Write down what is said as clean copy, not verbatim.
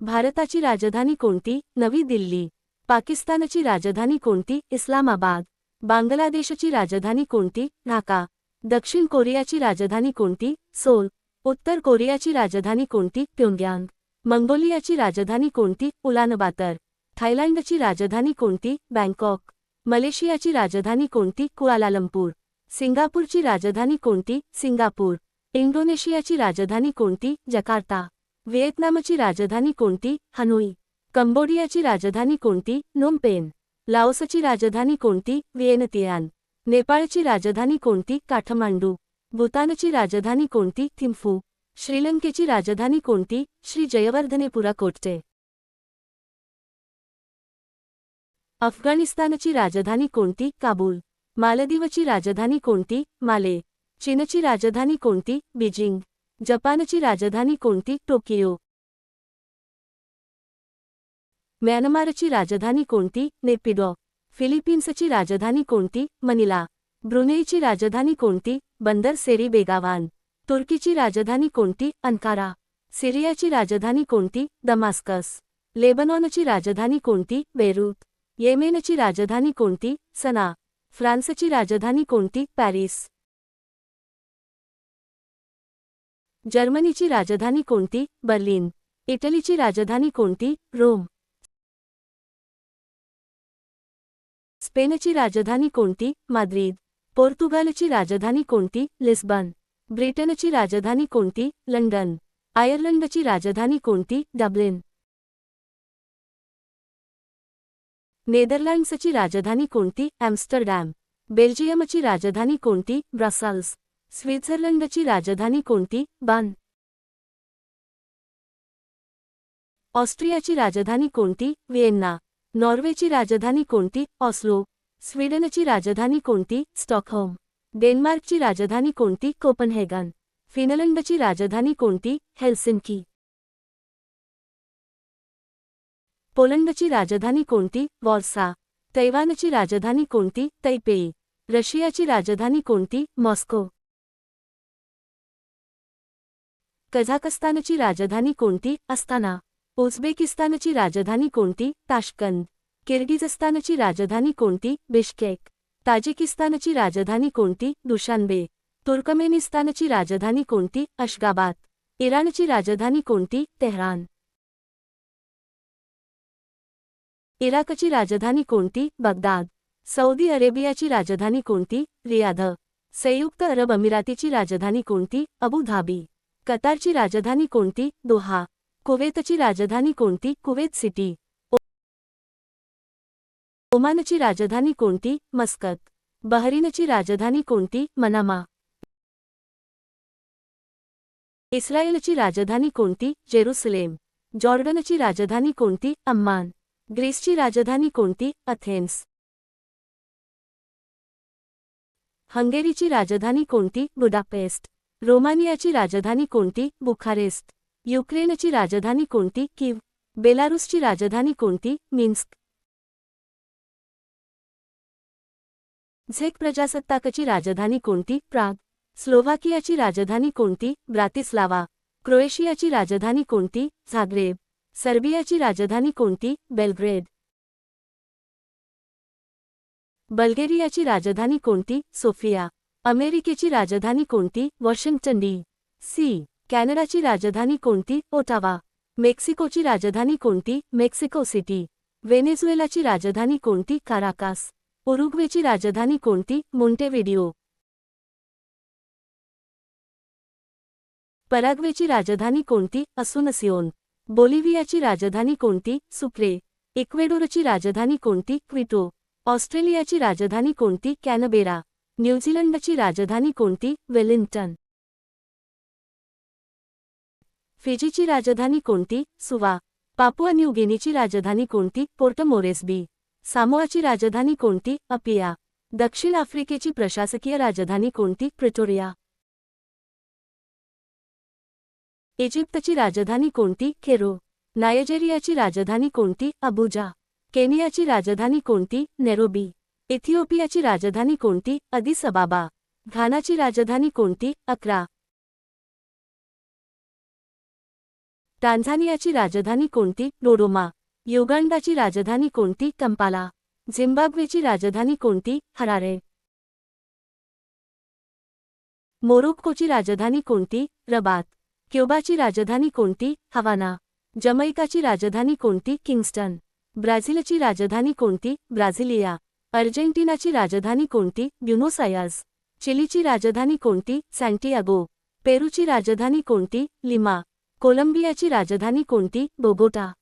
भारताची राजधानी कोणती? नवी दिल्ली. पाकिस्तानची राजधानी कोणती? इस्लामाबाद. बांगलादेशची राजधानी कोणती? ढाका. दक्षिण कोरियाची राजधानी कोणती? सोल. उत्तर कोरियाची राजधानी कोणती? प्योंगयांग. मंगोलियाची राजधानी कोणती? उलानबातर. थायलंडची राजधानी कोणती? बँकॉक. मलेशियाची राजधानी कोणती? कुआलालंपूर. सिंगापूरची राजधानी कोणती? सिंगापूर. इंडोनेशियाची राजधानी कोणती? जकार्ता. व्हिएतनामची राजधानी कोणती? हनोई. कंबोडियाची राजधानी कोणती? Phnom Penh. लाओसची राजधानी कोणती? व्हिएनतियान. नेपाळची राजधानी कोणती? काठमांडू. भूतानची राजधानी कोणती? थिम्फू. श्रीलंकेची राजधानी कोणती? श्री जयवर्धनेपुरा कोटचे. अफगाणिस्तानची राजधानी कोणती? काबूल. मालदीवची राजधानी कोणती? माले. चीनची राजधानी कोणती? बीजिंग. जपानची राजधानी कोणती? टोकियो. म्यानमारची राजधानी कोणती? नेपिडॉ. फिलिपिन्सची राजधानी कोणती? मनिला. ब्रुनेईची राजधानी कोणती? बंदर सेरी बेगावान. तुर्कीची राजधानी कोणती? अंकारा. सिरियाची राजधानी कोणती? दमास्कस. लेबनॉनची राजधानी कोणती? बेरूत. येमेनची राजधानी कोणती? सना. फ्रान्सची राजधानी कोणती? पॅरिस. जर्मनीची राजधानी कोणती? बर्लिन. इटलीची राजधानी कोणती? रोम. स्पेनची राजधानी कोणती? माद्रिद. पोर्तुगालची राजधानी कोणती? लिस्बन. ब्रिटनची राजधानी कोणती? लंडन. आयर्लंडची राजधानी कोणती? डब्लिन. नेदरलँड्सची राजधानी कोणती? ॲम्स्टरडॅम. बेल्जियमची राजधानी कोणती? ब्रसल्स. स्वित्झर्लंडची राजधानी कोणती? बान. ऑस्ट्रियाची राजधानी कोणती? व्हिएन्ना. नॉर्वेची राजधानी कोणती? ऑस्लो. स्वीडनची राजधानी कोणती? स्टॉकहोम. डेन्मार्कची राजधानी कोणती? कोपनहेगन. फिनलंडची राजधानी कोणती? हेल्सिंकी. पोलंडची राजधानी कोणती? वॉर्सा. तैवानची राजधानी कोणती? तैपेई. रशियाची राजधानी कोणती? मॉस्को. कझाकस्तानची राजधानी कोणती? अस्ताना. उझबेकिस्तानची राजधानी कोणती? ताश्कंद. किर्गिझस्तानची राजधानी कोणती? बिश्केक. ताजिकिस्तानची राजधानी कोणती? दुशान्बे. तुर्कमेनिस्तानची राजधानी कोणती? अशगाबाद. इराणची राजधानी कोणती? तेहरान. इराकची राजधानी कोणती? बगदाद. सौदी अरेबियाची राजधानी कोणती? रियाध. संयुक्त अरब अमिरातीची राजधानी कोणती? Abu Dhabi. कतारची राजधानी कोणती? दोहा. कुवेतची राजधानी कोणती? Kuwait city. ओमानची राजधानी कोणती? मस्कत. बहरीनची राजधानी कोणती? मनामा. इस्रायलची राजधानी कोणती? जेरुसलेम. जॉर्डनची राजधानी कोणती? अम्मान. ग्रीसची राजधानी कोणती? अथेन्स. हंगेरीची राजधानी कोणती? बुडापेस्ट. रोमानियाची राजधानी कोणती? बुखारेस्ट. युक्रेनची राजधानी कोणती? कीव. बेलारूसची राजधानी कोणती? मिन्स्क. झेक प्रजासत्ताकची राजधानी कोणती? प्राग. स्लोव्हाकियाची राजधानी कोणती? ब्रातिस्लावा. क्रोएशियाची राजधानी कोणती? झाग्रेब. सर्बियाची राजधानी कोणती? बेलग्रेड. बल्गेरियाची राजधानी कोणती? सोफिया. अमेरिकेची राजधानी कोणती? Washington D. सी. कॅनडाची राजधानी कोणती? ओटावा. मेक्सिकोची राजधानी कोणती? Mexico city. व्हेनेझुएलाची राजधानी कोणती? काराकास. उरुग्वेची राजधानी कोणती? मोंटेव्हिडिओ. पराग्वेची राजधानी कोणती? असुनसियोन. बोलिव्हियाची राजधानी कोणती? सुक्रे. इक्वेडोरची राजधानी कोणती? क्विटो. ऑस्ट्रेलियाची राजधानी कोणती? कॅनबेरा. न्यूझीलंडची राजधानी कोणती? वेलिंग्टन. फिजीची राजधानी कोणती? सुवा. पापुआ न्यू गिनीची राजधानी कोणती? Port Moresby. सामोआची राजधानी कोणती? अपिया. दक्षिण आफ्रिकेची प्रशासकीय राजधानी कोणती? प्रिटोरिया. इजिप्तची राजधानी कोणती? केरो. नायजेरियाची राजधानी कोणती? अबुजा. केनियाची राजधानी कोणती? नैरोबी. इथिओपियाची राजधानी कोणती? अदिस अबाबा. घानाची राजधानी कोणती? अक्रा. टांझानियाची राजधानी कोणती? डोडोमा. युगांडाची राजधानी कोणती? कंपाला. झिम्बाब्वेची राजधानी कोणती? हरारे. मोरोक्कोची राजधानी कोणती? रबात. क्युबाची राजधानी कोणती? हवाना. जमैकाची राजधानी कोणती? किंग्स्टन. ब्राझीलची राजधानी कोणती? ब्राझिलिया. अर्जेंटिनाची राजधानी कोणती? Buenos Aires. चिलीची राजधानी कोणती? सॅन्टियागो. पेरूची राजधानी कोणती? लिमा. कोलंबियाची राजधानी कोणती? बोगोटा.